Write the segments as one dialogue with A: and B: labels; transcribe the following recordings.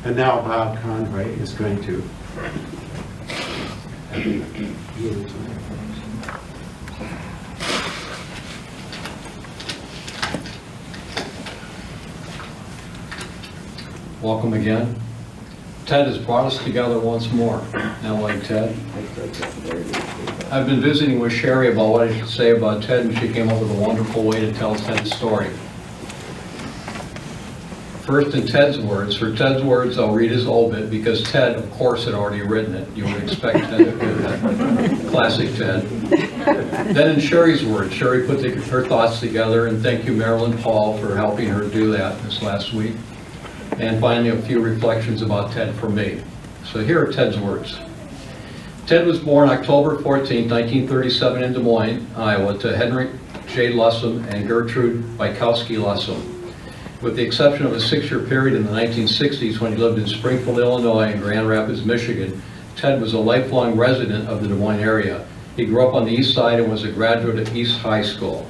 A: And now Bob Conway is going to
B: welcome again. Ted has brought us together once more. Now, like Ted, I've been visiting with Sherry about what I should say about Ted, and she came up with a wonderful way to tell Ted's story. First, in Ted's words. For Ted's words, I'll read his obit because Ted, of course, had already written it. You would expect Ted to do that. Classic Ted. Then in Sherry's words, Sherry put her thoughts together, and thank you, Marilyn Paul, for helping her do that this last week. And finally, a few reflections about Ted from me. So here are Ted's words. Ted was born October 14, 1937 in Des Moines, Iowa, to Henry J. Lussem and Gertrude Bychowski Lussem. With the exception of a 6-year period in the 1960s when he lived in Springfield, Illinois and Grand Rapids, Michigan, Ted was a lifelong resident of the Des Moines area. He grew up on the east side and was a graduate of East High School.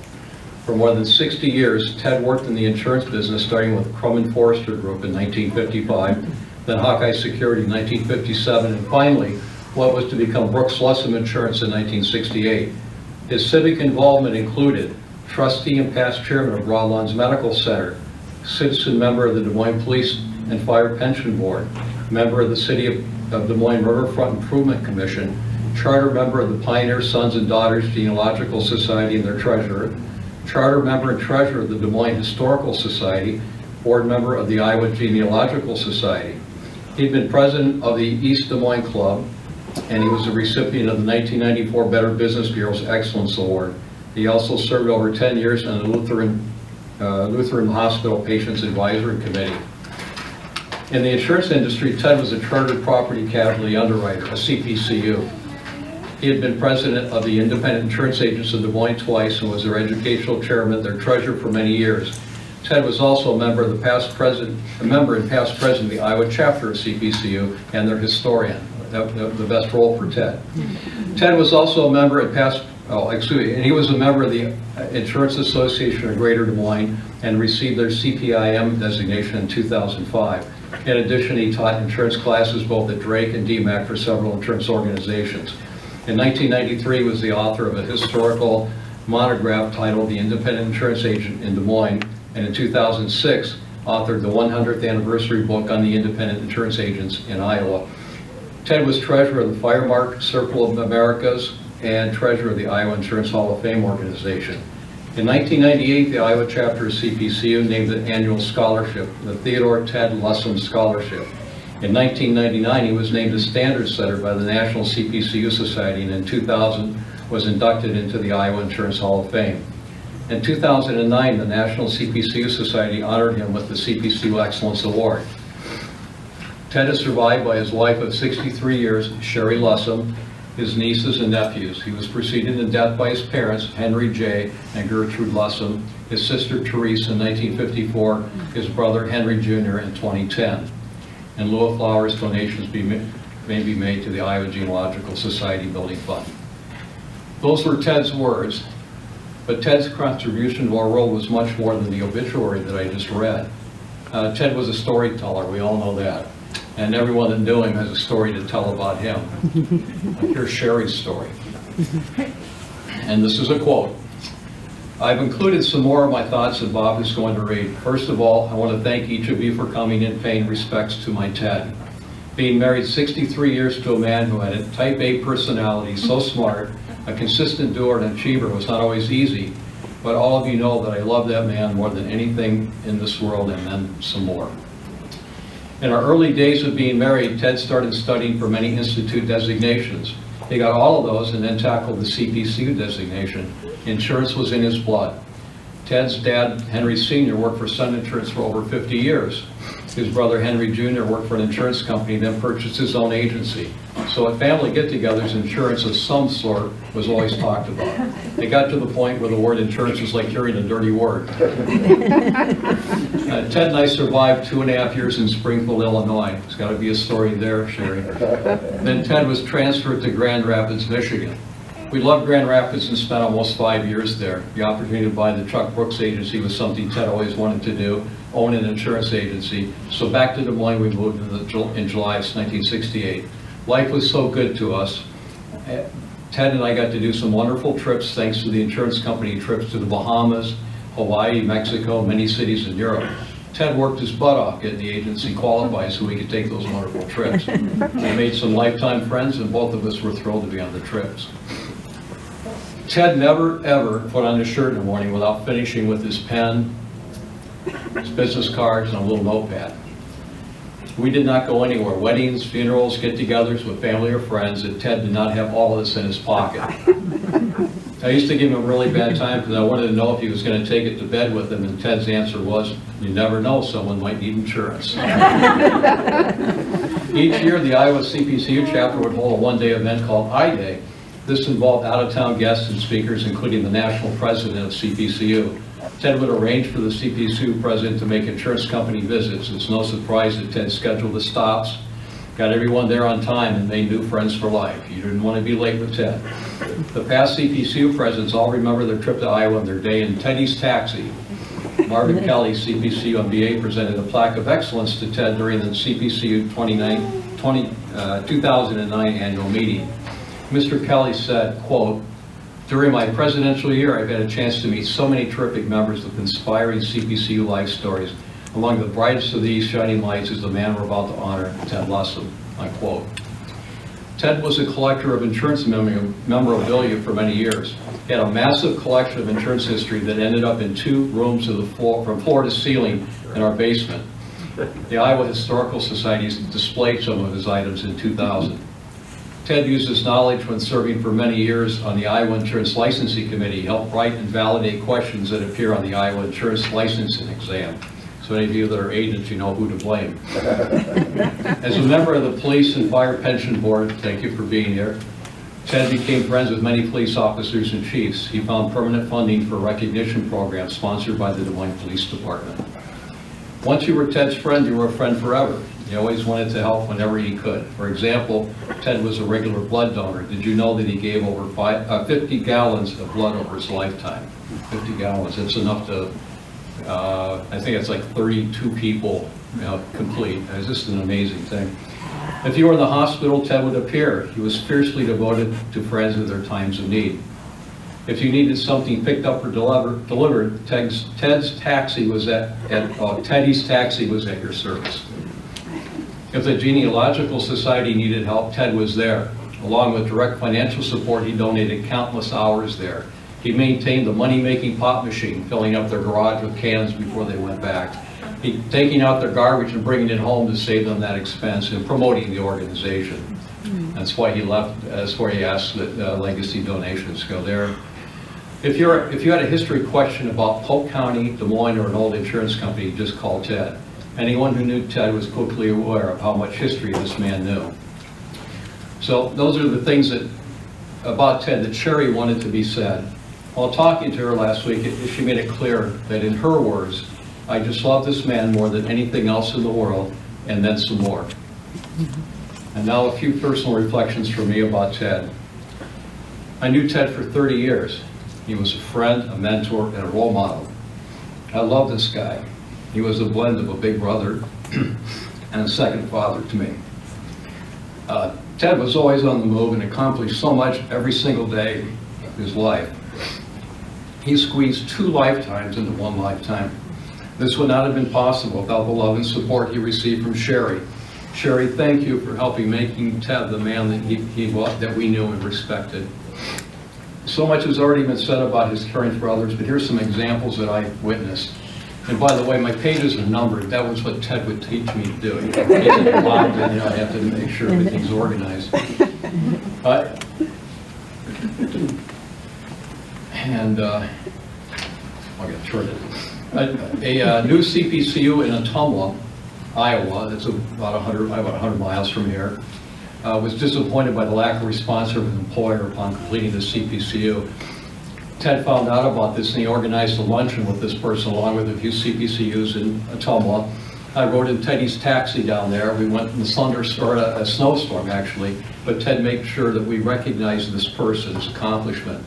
B: For more than 60 years, Ted worked in the insurance business, starting with Crum & Forrester Group in 1955, then Hawkeye Security in 1957, and finally, what was to become Brooks Lussem Insurance in 1968. His civic involvement included trustee and past chairman of Broadlawns Medical Center, citizen member of the Des Moines Police and Fire Pension Board, member of the City of Des Moines Riverfront Improvement Commission, charter member of the Pioneer Sons and Daughters Genealogical Society and their treasurer, charter member and treasurer of the Des Moines Historical Society, board member of the Iowa Genealogical Society. He'd been president of the East Des Moines Club, and he was a recipient of the 1994 Better Business Bureau's Excellence Award. He also served over 10 years on the Lutheran Hospital Patients Advisory Committee. In the insurance industry, Ted was a Chartered Property Casualty Underwriter, a CPCU. He had been president of the Independent Insurance Agents of Des Moines twice and was their educational chairman, their treasurer for many years. Ted was also a member of the past president of the Iowa Chapter of CPCU and their historian. The best role for Ted. Ted was also a member he was a member of the Insurance Association of Greater Des Moines and received their CPIM designation in 2005. In addition, he taught insurance classes both at Drake and DMACC for several insurance organizations. In 1993, he was the author of a historical monograph titled The Independent Insurance Agent in Des Moines, and in 2006, authored the 100th anniversary book on the independent insurance agents in Iowa. Ted was treasurer of the Firemark Circle of Americas and treasurer of the Iowa Insurance Hall of Fame organization. In 1998, the Iowa Chapter of CPCU named an annual scholarship, the Theodore Ted Lussem Scholarship. In 1999, he was named a standard setter by the National CPCU Society, and in 2000 was inducted into the Iowa Insurance Hall of Fame. In 2009, the National CPCU Society honored him with the CPCU Excellence Award. Ted is survived by his wife of 63 years, Sherry Lussem, his nieces and nephews. He was preceded in death by his parents, Henry J. and Gertrude Lussem, his sister Therese in 1954, his brother Henry Jr. in 2010. In lieu of flowers, donations may be made to the Iowa Genealogical Society Building Fund. Those were Ted's words, but Ted's contribution to our world was much more than the obituary that I just read. Ted was a storyteller, we all know that. And everyone that knew him has a story to tell about him. Here's Sherry's story. And this is a quote. I've included some more of my thoughts that Bob is going to read. First of all, I want to thank each of you for coming and paying respects to my Ted. Being married 63 years to a man who had a type A personality, so smart, a consistent doer and achiever was not always easy, but all of you know that I love that man more than anything in this world, and then some more. In our early days of being married, Ted started studying for many institute designations. He got all of those and then tackled the CPCU designation. Insurance was in his blood. Ted's dad, Henry Sr., worked for Sun Insurance for over 50 years. His brother, Henry Jr., worked for an insurance company, then purchased his own agency. So at family get-togethers, insurance of some sort was always talked about. It got to the point where the word insurance was like hearing a dirty word. Ted and I survived 2.5 years in Springfield, Illinois. There's got to be a story there, Sherry. Then Ted was transferred to Grand Rapids, Michigan. We loved Grand Rapids and spent almost 5 years there. The opportunity to buy the Chuck Brooks agency was something Ted always wanted to do, own an insurance agency. So back to Des Moines we moved in July of 1968. Life was so good to us. Ted and I got to do some wonderful trips thanks to the insurance company, trips to the Bahamas, Hawaii, Mexico, many cities in Europe. Ted worked his butt off getting the agency qualified so we could take those wonderful trips. We made some lifetime friends, and both of us were thrilled to be on the trips. Ted never, ever put on his shirt in the morning without finishing with his pen, his business cards, and a little notepad. We did not go anywhere. Weddings, funerals, get-togethers with family or friends, and Ted did not have all of this in his pocket. I used to give him a really bad time because I wanted to know if he was going to take it to bed with him, and Ted's answer was, "You never know, someone might need insurance." Each year, the Iowa CPCU chapter would hold a one-day event called I-Day. This involved out-of-town guests and speakers, including the national president of CPCU. Ted would arrange for the CPCU president to make insurance company visits. It's no surprise that Ted scheduled the stops, got everyone there on time, and made new friends for life. You didn't want to be late with Ted. The past CPCU presidents all remember their trip to Iowa and their day in Teddy's taxi. Marvin Kelly, CPCU MBA, presented a plaque of excellence to Ted during the CPCU 2009 annual meeting. Mr. Kelly said, quote, "During my presidential year, I've had a chance to meet so many terrific members with inspiring CPCU life stories. Among the brightest of these shining lights is the man we're about to honor, Ted Lussem," unquote. Ted was a collector of insurance memorabilia for many years. He had a massive collection of insurance history that ended up in 2 rooms from floor to ceiling in our basement. The Iowa Historical Society displayed some of his items in 2000. Ted used his knowledge when serving for many years on the Iowa Insurance Licensing Committee. He helped write and validate questions that appear on the Iowa Insurance Licensing exam. So any of you that are agents, you know who to blame. As a member of the Police and Fire Pension Board, thank you for being here, Ted became friends with many police officers and chiefs. He found permanent funding for recognition programs sponsored by the Des Moines Police Department. Once you were Ted's friend, you were a friend forever. He always wanted to help whenever he could. For example, Ted was a regular blood donor. Did you know that he gave over 50 gallons of blood over his lifetime? 50 gallons, it's enough to, I think it's like 32 people complete. It's just an amazing thing. If you were in the hospital, Ted would appear. He was fiercely devoted to friends in their times of need. If you needed something picked up or delivered, Teddy's taxi was at your service. If the Genealogical Society needed help, Ted was there. Along with direct financial support, he donated countless hours there. He maintained the money-making pop machine, filling up their garage with cans before they went back. Taking out their garbage and bringing it home to save them that expense, and promoting the organization. That's why he left. That's why he asked that legacy donations go there. If you had a history question about Polk County, Des Moines, or an old insurance company, just call Ted. Anyone who knew Ted was quickly aware of how much history this man knew. So those are the things about Ted that Sherry wanted to be said. While talking to her last week, she made it clear that in her words, "I just love this man more than anything else in the world, and then some more." And now a few personal reflections for me about Ted. I knew Ted for 30 years. He was a friend, a mentor, and a role model. I love this guy. He was a blend of a big brother and a second father to me. Ted was always on the move and accomplished so much every single day of his life. He squeezed 2 lifetimes into 1 lifetime. This would not have been possible without the love and support he received from Sherry. Sherry, thank you for helping making Ted the man that we knew and respected. So much has already been said about his caring for others, but here's some examples that I witnessed. And by the way, my pages are numbered. That was what Ted would teach me to do. In case it's locked in, I have to make sure everything's organized. I'll get shorted. A new CPCU in Ottumwa, Iowa, that's about 100 miles from here, was disappointed by the lack of response from his employer upon completing the CPCU. Ted found out about this and he organized a luncheon with this person along with a few CPCUs in Ottumwa. I rode in Teddy's taxi down there. We went in the thunderstorm, a snowstorm actually, but Ted made sure that we recognized this person's accomplishment.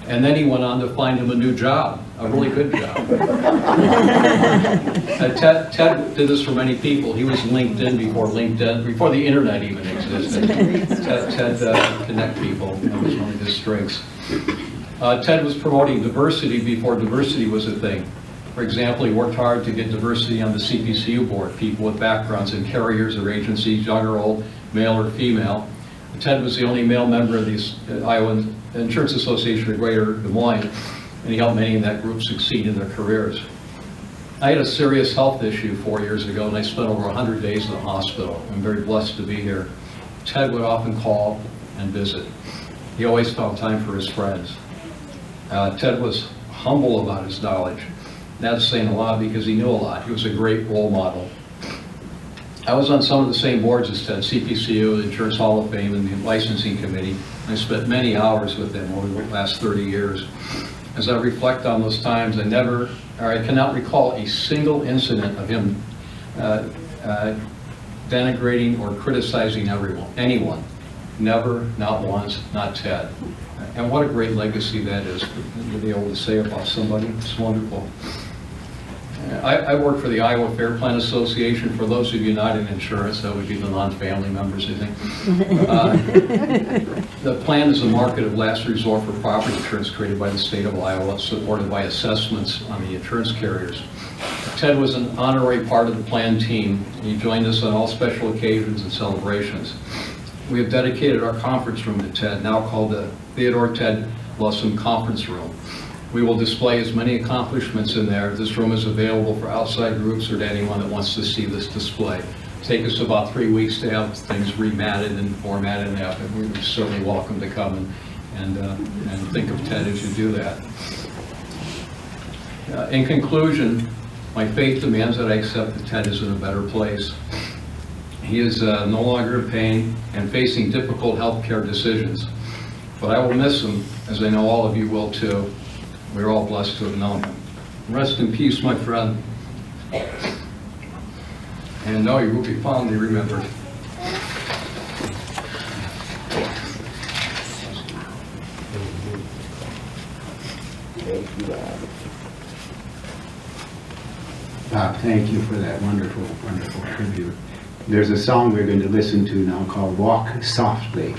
B: And then he went on to find him a new job, a really good job. Ted did this for many people. He was LinkedIn before the internet even existed. Ted connect people. That was one of his strengths. Ted was promoting diversity before diversity was a thing. For example, he worked hard to get diversity on the CPCU board, people with backgrounds in carriers or agencies, young or old, male or female. Ted was the only male member of the Iowa Insurance Association of Greater Des Moines, and he helped many in that group succeed in their careers. I had a serious health issue 4 years ago, and I spent over 100 days in the hospital. I'm very blessed to be here. Ted would often call and visit. He always found time for his friends. Ted was humble about his knowledge. That's saying a lot because he knew a lot. He was a great role model. I was on some of the same boards as Ted, CPCU, the Insurance Hall of Fame, and the Licensing Committee. I spent many hours with him over the last 30 years. As I reflect on those times, I cannot recall a single incident of him denigrating or criticizing anyone. Never, not once, not Ted. And what a great legacy that is to be able to say about somebody. It's wonderful. I work for the Iowa Fair Plan Association. For those of you not in insurance, that would be the non-family members, I think. The plan is a market of last resort for property insurance created by the state of Iowa, supported by assessments on the insurance carriers. Ted was an honorary part of the plan team. He joined us on all special occasions and celebrations. We have dedicated our conference room to Ted, now called the Theodore Ted Lussem Conference Room. We will display as many accomplishments in there. This room is available for outside groups or to anyone that wants to see this display. Take us about 3 weeks to have things rematted and formatted and that, but we're certainly welcome to come and think of Ted as you do that. In conclusion, my faith demands that I accept that Ted is in a better place. He is no longer in pain and facing difficult healthcare decisions, but I will miss him, as I know all of you will too. We're all blessed to have known him. Rest in peace, my friend. And know you will be fondly remembered.
A: Bob, thank you for that wonderful, wonderful tribute. There's a song we're going to listen to now called Walk Softly.